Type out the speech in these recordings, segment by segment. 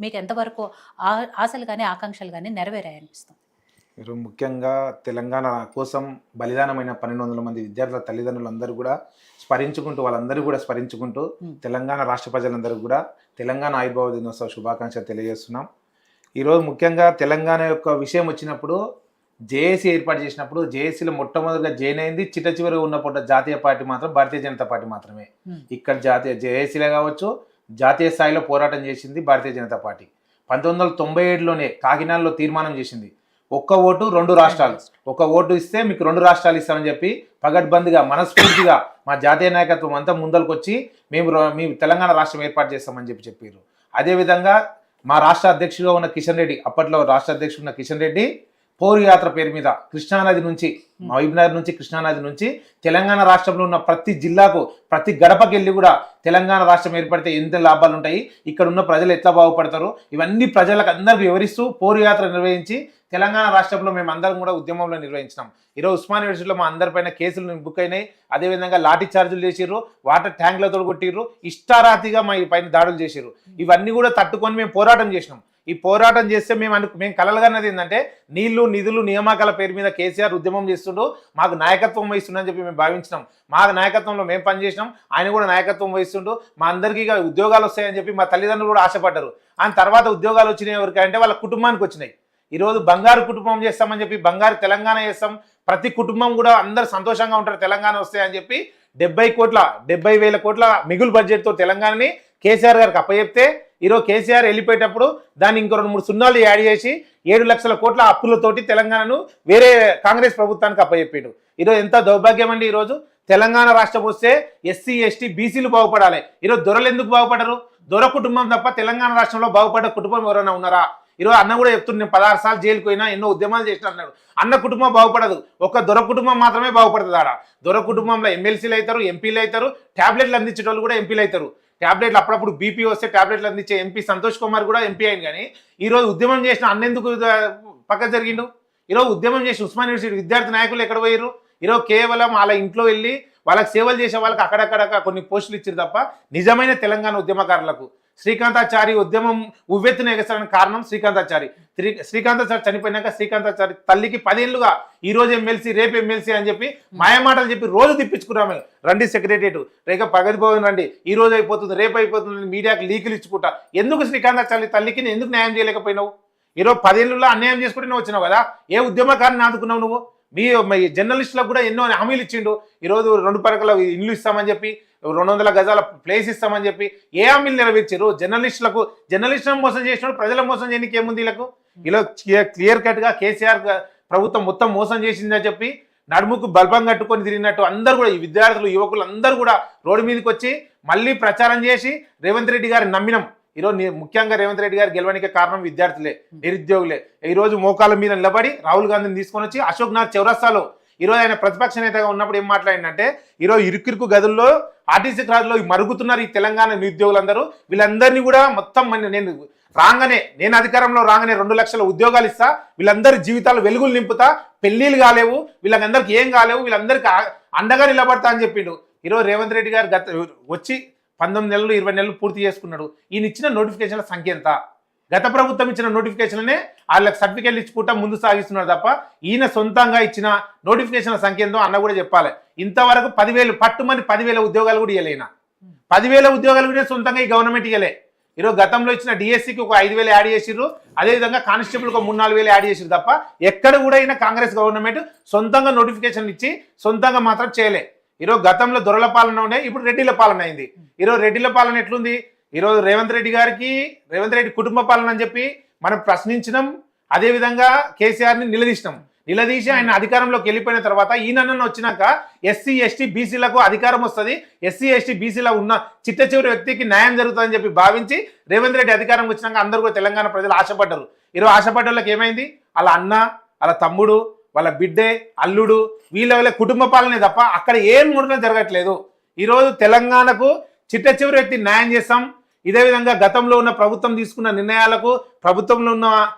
మీకు ఎంతవరకు ఆశలు కానీ ఆకాంక్షలు కానీ నెరవేరాయనిపిస్తుంది? మీరు ముఖ్యంగా తెలంగాణ కోసం బలిదానమైన 1200 మంది విద్యార్థుల తల్లిదండ్రులందరూ కూడా వాళ్ళందరూ కూడా స్మరించుకుంటూ తెలంగాణ రాష్ట్ర ప్రజలందరూ కూడా తెలంగాణ ఆవిర్భావ దినోత్సవ శుభాకాంక్షలు తెలియజేస్తున్నాం. ఈరోజు ముఖ్యంగా తెలంగాణ యొక్క విషయం వచ్చినప్పుడు జేఏసీ ఏర్పాటు చేసినప్పుడు జేఏసీలో మొట్టమొదటిగా జాయిన్ అయింది చివరిగా ఉన్న జాతీయ పార్టీ మాత్రం భారతీయ జనతా పార్టీ మాత్రమే. ఇక్కడ జేఏసీలో కావచ్చు జాతీయ స్థాయిలో పోరాటం చేసింది భారతీయ జనతా పార్టీ. 1997లోనే కాకినాడలో తీర్మానం చేసింది, ఒక్క ఓటు 2 రాష్ట్రాలు, ఒక ఓటు ఇస్తే మీకు 2 రాష్ట్రాలు ఇస్తామని చెప్పి పగడ్బందీగా మనస్ఫూర్తిగా మా జాతీయ నాయకత్వం అంతా ముందరకు వచ్చి మీ తెలంగాణ రాష్ట్రం ఏర్పాటు చేస్తామని చెప్పారు. అదేవిధంగా మా రాష్ట్ర అధ్యక్షుడిగా ఉన్న కిషన్ రెడ్డి, అప్పట్లో రాష్ట్ర అధ్యక్షుడు ఉన్న కిషన్ రెడ్డి పౌరు యాత్ర పేరు మీద కృష్ణానది నుంచి మహబూబ్నగర్ నుంచి కృష్ణానది నుంచి తెలంగాణ రాష్ట్రంలో ఉన్న ప్రతి జిల్లాకు ప్రతి గడపకి వెళ్ళి కూడా తెలంగాణ రాష్ట్రం ఏర్పడితే ఎంత లాభాలు ఉంటాయి, ఇక్కడ ఉన్న ప్రజలు ఎట్లా బాగుపడతారు, ఇవన్నీ ప్రజలకు అందరికీ వివరిస్తూ పౌరు యాత్ర నిర్వహించి తెలంగాణ రాష్ట్రంలో మేము అందరం కూడా ఉద్యమంలో నిర్వహించినాం. ఈరోజు ఉస్మానియా యూనివర్సిటీలో మా అందరిపైన కేసులు బుక్ అయినాయి. అదేవిధంగా లాఠీ చార్జీలు చేసిర్రు, వాటర్ ట్యాంకులతో కొట్టిర్రు, ఇష్టారాతిగా మా పైన దాడులు చేసిర్రు. ఇవన్నీ కూడా తట్టుకొని మేము పోరాటం చేసినాం. ఈ పోరాటం చేస్తే మేము కలలుగన్నది ఏంటంటే నీళ్లు నిధులు నియామకాల పేరు మీద కేసీఆర్ ఉద్యమం చేస్తుండో మాకు నాయకత్వం వహిస్తుండని చెప్పి మేము భావించినాం. మా నాయకత్వంలో మేము పనిచేసినాం, ఆయన కూడా నాయకత్వం వహిస్తుండో మా అందరికీ ఉద్యోగాలు వస్తాయని చెప్పి మా తల్లిదండ్రులు కూడా ఆశపడ్డారు. ఆయన తర్వాత ఉద్యోగాలు వచ్చినాయి ఎవరికంటే వాళ్ళ కుటుంబానికి వచ్చినాయి. ఈరోజు బంగారు కుటుంబం చేస్తామని చెప్పి బంగారు తెలంగాణ చేస్తాం, ప్రతి కుటుంబం కూడా అందరు సంతోషంగా ఉంటారు తెలంగాణ వస్తాయని చెప్పి 70,000 కోట్ల మిగులు బడ్జెట్తో తెలంగాణని కేసీఆర్ గారికి అప్పచెప్తే ఈరోజు కేసీఆర్ వెళ్ళిపోయేటప్పుడు దాన్ని ఇంకో 2-3 సున్నాలు యాడ్ చేసి 7 లక్షల కోట్ల అప్పులతోటి తెలంగాణను వేరే కాంగ్రెస్ ప్రభుత్వానికి అప్పచెప్పాడు. ఈరోజు ఎంత దౌర్భాగ్యం అండి. ఈరోజు తెలంగాణ రాష్ట్రం వస్తే ఎస్సీ ఎస్టీ బీసీలు బాగుపడాలి. ఈరోజు దొరలు ఎందుకు బాగుపడరు? దొర కుటుంబం తప్ప తెలంగాణ రాష్ట్రంలో బాగుపడ్డ కుటుంబం ఎవరైనా ఉన్నారా? ఈరోజు అన్న కూడా చెప్తున్నాను, నేను 16 సార్లు జైలుకు పోయినా, ఎన్నో ఉద్యమాలు చేసిన అన్నాడు. అన్న కుటుంబం బాగుపడదు, ఒక దొర కుటుంబం మాత్రమే బాగుపడుతుంది. ఆడ దొర కుటుంబంలో ఎమ్మెల్సీలు అవుతారు, ఎంపీలు అవుతారు, ట్యాబ్లెట్లు అందించేటోళ్ళు కూడా ఎంపీలు అవుతారు. ట్యాబ్లెట్లు అప్పుడప్పుడు బీపీ వస్తే ట్యాబ్లెట్లు అందించే ఎంపీ సంతోష్ కుమార్ కూడా ఎంపీ అయింది. కానీ ఈరోజు ఉద్యమం చేసిన అన్నెందుకు పక్క జరిగిండు? ఈరోజు ఉద్యమం చేసి ఉస్మానియా యూనివర్సిటీ విద్యార్థి నాయకులు ఎక్కడ పోయారు? ఈరోజు కేవలం వాళ్ళ ఇంట్లో వెళ్ళి వాళ్ళకి సేవలు చేసే వాళ్ళకి అక్కడక్కడ కొన్ని పోస్టులు ఇచ్చారు తప్ప నిజమైన తెలంగాణ ఉద్యమకారులకు శ్రీకాంతాచారి ఉద్యమం ఉవ్వెత్తున ఎగసడానికి కారణం శ్రీకాంతాచారి చనిపోయినాక శ్రీకాంతాచారి తల్లికి 10 ఏళ్లుగా ఈ రోజు ఎమ్మెల్సీ రేపు ఎమ్మెల్సీ అని చెప్పి మాయమాటలు చెప్పి రోజు తిప్పించుకున్నాము. రండి సెక్రటరియట్, రేక ప్రగతి భవన్ రండి, ఈ రోజు అయిపోతుంది రేపు అయిపోతుంది, మీడియాకి లీకులు ఇచ్చుకుంటా. ఎందుకు శ్రీకాంతాచారి తల్లికి ఎందుకు న్యాయం చేయలేకపోయినావు? ఈరోజు 10 ఏళ్ళలో అన్యాయం చేసుకుంటే నువ్వు వచ్చినావు కదా, ఏ ఉద్యమకారిని ఆదుకున్నావు నువ్వు? మీ జర్నలిస్టులకు కూడా ఎన్నో హామీలు ఇచ్చిండు. ఈరోజు 2 పరకల ఇల్లు ఇస్తామని చెప్పి, 200 గజాల ప్లేస్ ఇస్తామని చెప్పి ఏ హామీలు నెరవేర్చారు? జర్నలిస్టులను మోసం చేసినప్పుడు ప్రజల మోసం చేయడానికి ఏముంది? వీళ్ళకు ఇలా క్లియర్ కట్ గా కేసీఆర్ ప్రభుత్వం మొత్తం మోసం చేసిందని చెప్పి నడుముకు బల్బం కట్టుకొని తిరిగినట్టు అందరూ కూడా ఈ విద్యార్థులు యువకులు అందరూ కూడా రోడ్డు మీదకి వచ్చి మళ్ళీ ప్రచారం చేసి రేవంత్ రెడ్డి గారిని నమ్మినాం. ఈరోజు ముఖ్యంగా రేవంత్ రెడ్డి గారు గెలవడానికి కారణం విద్యార్థులే, నిరుద్యోగులే. ఈరోజు మోకాల మీద నిలబడి రాహుల్ గాంధీని తీసుకొని వచ్చి అశోక్ నగర్ చౌరస్తాలో ఈరోజు ఆయన ప్రతిపక్ష నేతగా ఉన్నప్పుడు ఏం మాట్లాడిందంటే, ఈరోజు ఇరుకిరుకు గదుల్లో ఆర్టీసీ క్రాస్లో మరుగుతున్నారు ఈ తెలంగాణ నిరుద్యోగులందరూ. వీళ్ళందరినీ కూడా మొత్తం నేను అధికారంలో రాగానే 2 లక్షల ఉద్యోగాలు ఇస్తా, వీళ్ళందరి జీవితాలు వెలుగులు నింపుతా, పెళ్లిళ్ళు కాలేవు, వీళ్ళందరికీ ఏం కాలేవు, వీళ్ళందరికీ అండగా నిలబడతా అని చెప్పిండు. ఈరోజు రేవంత్ రెడ్డి గారు వచ్చి 19 నెలలు 20 నెలలు పూర్తి చేసుకున్నాడు. ఈయన ఇచ్చిన నోటిఫికేషన్ల సంఖ్య ఎంత? గత ప్రభుత్వం ఇచ్చిన నోటిఫికేషన్లనే వాళ్ళకి సర్టిఫికేట్లు ఇచ్చుకుంటా ముందు సాగిస్తున్నారు తప్ప ఈయన సొంతంగా ఇచ్చిన నోటిఫికేషన్ల సంఖ్య ఎంతో అన్న కూడా చెప్పాలి. ఇంతవరకు 10,000 పట్టుమని 10,000 ఉద్యోగాలు కూడా ఇవ్వలేనా? 10,000 ఉద్యోగాలు కూడా సొంతంగా ఈ గవర్నమెంట్ ఇవ్వలే. ఈరోజు గతంలో ఇచ్చిన డిఎస్సికి ఒక 5,000 యాడ్ చేసిర్రు, అదేవిధంగా కానిస్టేబుల్కి ఒక 3-4 యాడ్ చేసిర్రు తప్ప ఎక్కడ కూడా అయినా కాంగ్రెస్ గవర్నమెంట్ సొంతంగా నోటిఫికేషన్ ఇచ్చి సొంతంగా మాత్రం చేయలే. ఈరోజు గతంలో దొరల పాలన ఉండే, ఇప్పుడు రెడ్డిల పాలన అయింది. ఈరోజు రెడ్డిల పాలన ఎట్లుంది? ఈరోజు రేవంత్ రెడ్డి కుటుంబ పాలన అని చెప్పి మనం ప్రశ్నించినాం. అదేవిధంగా కేసీఆర్ని నిలదీసి ఆయన అధికారంలోకి వెళ్ళిపోయిన తర్వాత ఈయన వచ్చినాక ఎస్సీ ఎస్టీ బీసీలకు అధికారం వస్తుంది, ఎస్సీ ఎస్టీ బీసీలో ఉన్న చిట్ట చివరి వ్యక్తికి న్యాయం జరుగుతుందని చెప్పి భావించి రేవంత్ రెడ్డి అధికారం వచ్చినాక అందరూ కూడా తెలంగాణ ప్రజలు ఆశపడ్డారు. ఈరోజు ఆశపడ్డ వాళ్ళకి ఏమైంది? వాళ్ళ అన్న, వాళ్ళ తమ్ముడు, వాళ్ళ బిడ్డే, అల్లుడు, వీళ్ళ కుటుంబ పాలనే తప్ప అక్కడ ఏం ముడన జరగట్లేదు. ఈరోజు తెలంగాణకు చిట్ట చివరి వ్యక్తి న్యాయం చేస్తాం. ఇదే విధంగా గతంలో ఉన్న ప్రభుత్వం తీసుకున్న నిర్ణయాలకు, ప్రభుత్వంలో ఉన్న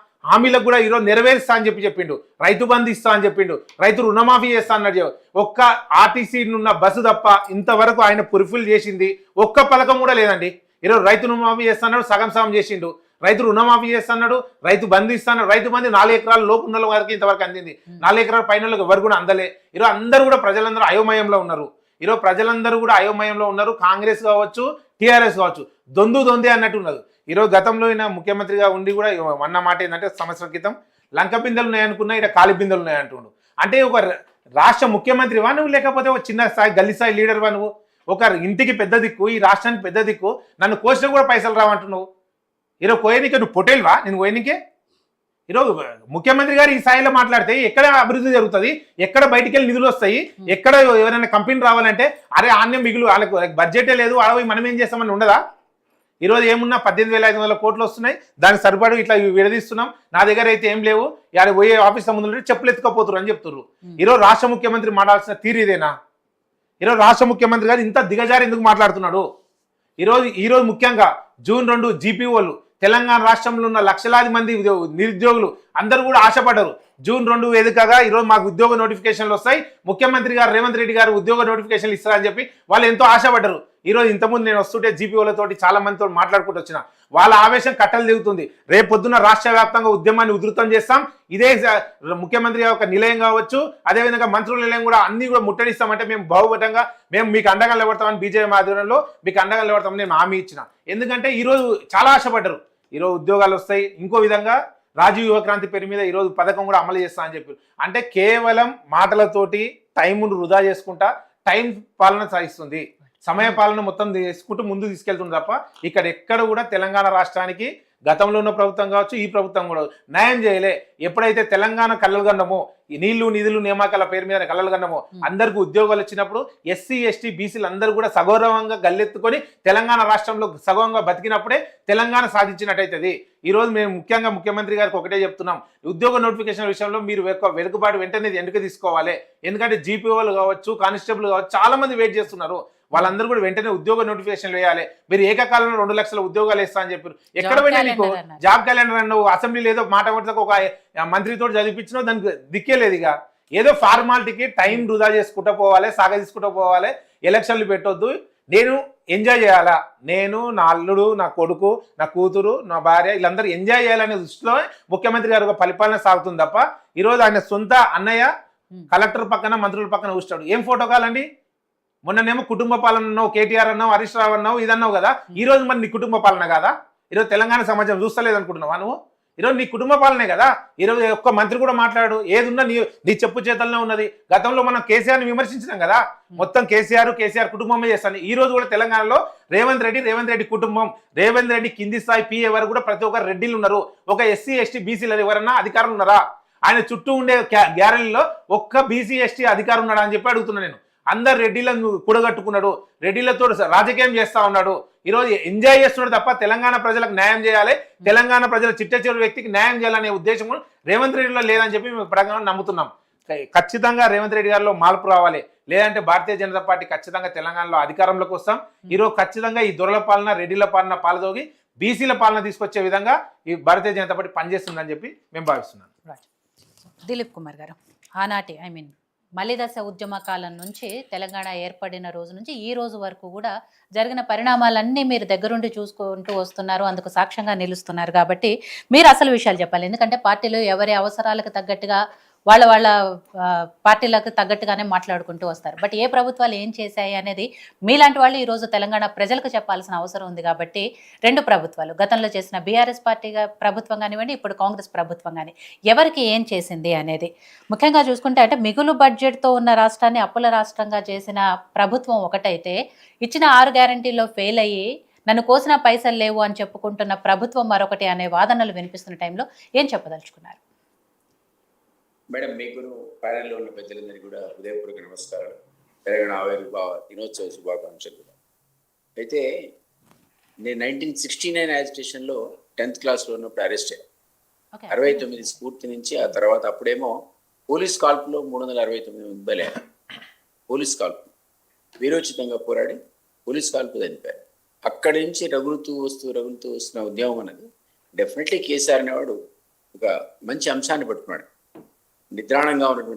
హామీలకు కూడా ఈరోజు నెరవేరుస్తా అని చెప్పిండు. రైతు బంధు ఇస్తా అని చెప్పిండు, రైతు రుణమాఫీ చేస్తా అన్నాడు. ఒక్క ఆర్టీసీ ఉన్న బస్సు తప్ప ఇంతవరకు ఆయన ఫుల్ఫిల్ చేసింది ఒక్క పథకం కూడా లేదండి. ఈరోజు రైతు రుణమాఫీ చేస్తా అన్నాడు, సగం చేసిండు. రైతు రుణమాఫీ చేస్తున్నాడు, రైతు బంధు ఇస్తాడు. రైతు బంధు 4 ఎకరాల లోపు ఉన్న వారికి ఇంతవరకు అందింది, 4 ఎకరాల పైన ఎవరు కూడా అందలే. ఈరోజు అందరూ కూడా ప్రజలందరూ అయోమయంలో ఉన్నారు. ఈరోజు ప్రజలందరూ కూడా అయోమయంలో ఉన్నారు. కాంగ్రెస్ కావచ్చు, టీఆర్ఎస్ కావచ్చు, దొందే అన్నట్టు ఉన్నది. ఈరోజు గతంలో ఈయన ముఖ్యమంత్రిగా ఉండి కూడా అన్న మాట ఏంటంటే, సంవత్సరం క్రితం లంక బిందెలు ఉన్నాయనుకున్నా ఇక్కడ కాలి బిందెలు ఉన్నాయంటుండు. అంటే ఒక రాష్ట్ర ముఖ్యమంత్రివా నువ్వు, లేకపోతే ఒక చిన్న స్థాయి గల్లీ స్థాయి లీడర్వా నువ్వు? ఒక ఇంటికి పెద్ద దిక్కు, ఈ రాష్ట్రానికి పెద్ద దిక్కు, నన్ను కోసినా కూడా పైసలు రావంటున్నావు. ఈరోజు కోయనికే నువ్వు పొటేల్వా? నేను కోయనికే? ఈరోజు ముఖ్యమంత్రి గారు ఈ స్థాయిలో మాట్లాడితే ఎక్కడ అభివృద్ధి జరుగుతుంది, ఎక్కడ బయటికి వెళ్ళి నిధులు వస్తాయి, ఎక్కడ ఎవరైనా కంపెనీ రావాలంటే అరే ఆన్యం మిగులు, వాళ్ళకు బడ్జెటే లేదు, అడవి మనం ఏం చేస్తామని ఉండదా? ఈరోజు ఏమున్నా 18,500 కోట్లు వస్తున్నాయి, దానికి సరిపడు ఇట్లా విడదీస్తున్నాం, నా దగ్గర అయితే ఏం లేవు, యాడ పోయే ఆఫీస్ ముందు చెప్పులు ఎత్తుకపోతున్నారు అని చెప్తున్నారు. ఈరోజు రాష్ట్ర ముఖ్యమంత్రి మాట్లాడాల్సిన తీరు ఇదేనా? ఈరోజు రాష్ట్ర ముఖ్యమంత్రి గారు ఇంత దిగజారి ఎందుకు మాట్లాడుతున్నాడు? ఈరోజు ముఖ్యంగా జూన్ 2 జీపీఓలు, తెలంగాణ రాష్ట్రంలో ఉన్న లక్షలాది మంది నిరుద్యోగులు అందరూ కూడా ఆశపడ్డారు. జూన్ 2 వేదికగా ఈరోజు మాకు ఉద్యోగ నోటిఫికేషన్లు వస్తాయి, ముఖ్యమంత్రి గారు రేవంత్ రెడ్డి గారు ఉద్యోగ నోటిఫికేషన్లు ఇస్తారని చెప్పి వాళ్ళు ఎంతో ఆశపడ్డారు. ఈరోజు ఇంతకుముందు నేను వస్తుంటే జీపీఓలతోటి చాలా మందితో మాట్లాడుకుంటూ వచ్చిన, వాళ్ళ ఆవేశం కట్టలు దిగుతుంది. రేపొద్దున రాష్ట్ర వ్యాప్తంగా ఉద్యమాన్ని ఉధృతం చేస్తాం. ఇదే ముఖ్యమంత్రి యొక్క నిలయం కావచ్చు, అదేవిధంగా మంత్రుల నిలయం కూడా అన్ని కూడా ముట్టడిస్తామంటే మేము బహుబతంగా మేము మీకు అండగా నిలబడతామని బీజేపీ ఆధ్వర్యంలో మీకు అండగా నిలబడతామని నేను హామీ ఇచ్చిన. ఎందుకంటే ఈరోజు చాలా ఆశపడ్డారు, ఈరోజు ఉద్యోగాలు వస్తాయి. ఇంకో విధంగా రాజీవ్ యువక్రాంతి పేరు మీద ఈరోజు పథకం కూడా అమలు చేస్తా అని చెప్పి, అంటే కేవలం మాటలతోటి టైంను వృధా చేసుకుంటా టైం పాలన సాగిస్తుంది, సమయ పాలన మొత్తం తీసుకుంటూ ముందుకు తీసుకెళ్తుంది తప్ప ఇక్కడ ఎక్కడ కూడా తెలంగాణ రాష్ట్రానికి గతంలో ఉన్న ప్రభుత్వం కావచ్చు, ఈ ప్రభుత్వం కూడా న్యాయం చేయలే. ఎప్పుడైతే తెలంగాణ కళ్ళగన్నమో, ఈ నీళ్లు నిధులు నియామకాల పేరు మీద కళ్ళగన్నమో, అందరికీ ఉద్యోగాలు వచ్చినప్పుడు ఎస్సీ ఎస్టీ బీసీలు అందరూ కూడా సగౌరవంగా గల్లెత్తుకొని తెలంగాణ రాష్ట్రంలో సగౌరవంగా బతికినప్పుడే తెలంగాణ సాధించినట్టయితుంది. ఈరోజు మేము ముఖ్యంగా ముఖ్యమంత్రి గారికి ఒకటే చెప్తున్నాం, ఉద్యోగ నోటిఫికేషన్ విషయంలో మీరు వెనుకబాటు వెంటనే వెనుక తీసుకోవాలి. ఎందుకంటే జీపీఓలు కావచ్చు, కానిస్టేబుల్ కావచ్చు, చాలా మంది వెయిట్ చేస్తున్నారు. వాళ్ళందరూ కూడా వెంటనే ఉద్యోగ నోటిఫికేషన్ వేయాలి. మీరు ఏకకాలంలో 2 లక్షల ఉద్యోగాలు వేస్తా అని చెప్పారు. ఎక్కడ పోయినా నీకు జాబ్ క్యాలెండర్ అన్నావు, అసెంబ్లీలో ఏదో మాట ఒక మంత్రితో చదివించినావు, దానికి దిక్కే లేదు. ఇక ఏదో ఫార్మాలిటీకి టైం వృధా చేసుకుంటూ పోవాలి, సాగ తీసుకుంటూ పోవాలి, ఎలక్షన్లు పెట్టొద్దు. నేను ఎంజాయ్ చేయాలా, నేను నా అల్లుడు, నా కొడుకు, నా కూతురు, నా భార్య, వీళ్ళందరూ ఎంజాయ్ చేయాలనే దృష్టిలో ముఖ్యమంత్రి గారు ఒక పరిపాలన సాగుతుంది తప్ప ఈరోజు ఆయన సొంత అన్నయ్య కలెక్టర్ పక్కన మంత్రుల పక్కన కూర్చున్నాడు. ఏం ఫోటో కాలండి? మొన్ననేమో కుటుంబ పాలన అన్నావు, కేటీఆర్ అన్నావు, హరీష్ రావు అన్నావు, ఇదన్నావు కదా. ఈ రోజు మరి నీ కుటుంబ పాలన కాదా? ఈరోజు తెలంగాణ సమాజం చూస్తలేదు అనుకుంటున్నావా నువ్వు? ఈరోజు నీ కుటుంబ పాలనే కదా. ఈరోజు ఒక్క మంత్రి కూడా మాట్లాడు, ఏదున్నా నీ చెప్పు చేతల్లోనే ఉన్నది. గతంలో మనం కేసీఆర్ని విమర్శించినాం కదా, మొత్తం కేసీఆర్ కుటుంబమే చేస్తాను. ఈ రోజు కూడా తెలంగాణలో రేవంత్ రెడ్డి కుటుంబం, రేవంత్ రెడ్డి కింది స్థాయి పిఏ వరకు కూడా ప్రతి ఒక్కరు రెడ్డిలు ఉన్నారు. ఒక ఎస్సీ ఎస్టీ బీసీలు ఎవరన్నా అధికారులు ఉన్నారా? ఆయన చుట్టూ ఉండే గ్యారెల్లో ఒక్క బీసీ ఎస్టీ అధికారం ఉన్నాడా అని చెప్పి అడుగుతున్నా నేను. అందరు రెడ్డిలను కూడగట్టుకున్నాడు, రెడ్డిలతో రాజకీయం చేస్తా ఉన్నాడు. ఈరోజు ఎంజాయ్ చేస్తున్నాడు తప్ప తెలంగాణ ప్రజలకు న్యాయం చేయాలి, తెలంగాణ ప్రజల చిట్ట చివరి వ్యక్తికి న్యాయం చేయాలనే ఉద్దేశం రేవంత్ రెడ్డిలో లేదని చెప్పి మేము ప్రకారం నమ్ముతున్నాం. ఖచ్చితంగా రేవంత్ రెడ్డి గారిలో మార్పు రావాలి, లేదంటే భారతీయ జనతా పార్టీ ఖచ్చితంగా తెలంగాణలో అధికారంలోకి వస్తాం. ఈరోజు ఖచ్చితంగా ఈ దొరల పాలన, రెడ్డిల పాలన పాలదోగి బీసీల పాలన తీసుకొచ్చే విధంగా ఈ భారతీయ జనతా పార్టీ పనిచేస్తుందని చెప్పి మేము భావిస్తున్నాం. దిలీప్ కుమార్ గారు, ఆనాటి మలిదశ ఉద్యమ కాలం నుంచి తెలంగాణ ఏర్పడిన రోజు నుంచి ఈ రోజు వరకు కూడా జరిగిన పరిణామాలన్నీ మీరు దగ్గరుండి చూసుకుంటూ వస్తున్నారు, అందుకు సాక్ష్యంగా నిలుస్తున్నారు. కాబట్టి మీరు అసలు విషయాలు చెప్పాలి. ఎందుకంటే పార్టీలో ఎవరి అవసరాలకు తగ్గట్టుగా వాళ్ళ పార్టీలకు తగ్గట్టుగానే మాట్లాడుకుంటూ వస్తారు. బట్ ఏ ప్రభుత్వాలు ఏం చేశాయి అనేది మీలాంటి వాళ్ళు ఈరోజు తెలంగాణ ప్రజలకు చెప్పాల్సిన అవసరం ఉంది. కాబట్టి 2 ప్రభుత్వాలు, గతంలో చేసిన బీఆర్ఎస్ పార్టీగా ప్రభుత్వం కానివ్వండి, ఇప్పుడు కాంగ్రెస్ ప్రభుత్వం కానీ, ఎవరికి ఏం చేసింది అనేది ముఖ్యంగా చూసుకుంటే, అంటే మిగులు బడ్జెట్తో ఉన్న రాష్ట్రాన్ని అప్పుల రాష్ట్రంగా చేసిన ప్రభుత్వం ఒకటైతే, ఇచ్చిన 6 గ్యారంటీల్లో ఫెయిల్ అయ్యి నన్ను కోసిన పైసలు లేవు అని చెప్పుకుంటున్న ప్రభుత్వం మరొకటి అనే వాదనలు వినిపిస్తున్న టైంలో ఏం చెప్పదలుచుకున్నారు? మేడం, మీకు ప్యానెల్లో ఉన్న పెద్దలందరికీ కూడా హృదయపూర్వక నమస్కారాలు. తెలంగాణ ఆవిర్భావ దినోత్సవ శుభాకాంక్షలు కూడా. అయితే నేను 1969 యాజిటేషన్లో 10th క్లాస్లో ఉన్నప్పుడు అరెస్ట్ అయ్యాను. 69 స్ఫూర్తి నుంచి ఆ తర్వాత అప్పుడేమో పోలీస్ కాల్పులో 369 మంది బలయ్యారు. పోలీస్ కాల్పు వీరోచితంగా పోరాడి పోలీస్ కాల్పు చనిపోయారు. అక్కడి నుంచి రగులుతూ వస్తున్న ఉద్యమం అన్నది డెఫినెట్లీ కేసీఆర్ అనేవాడు ఒక మంచి అంశాన్ని పట్టుకున్నాడు. నిద్రాణంగా ఉన్నటువంటి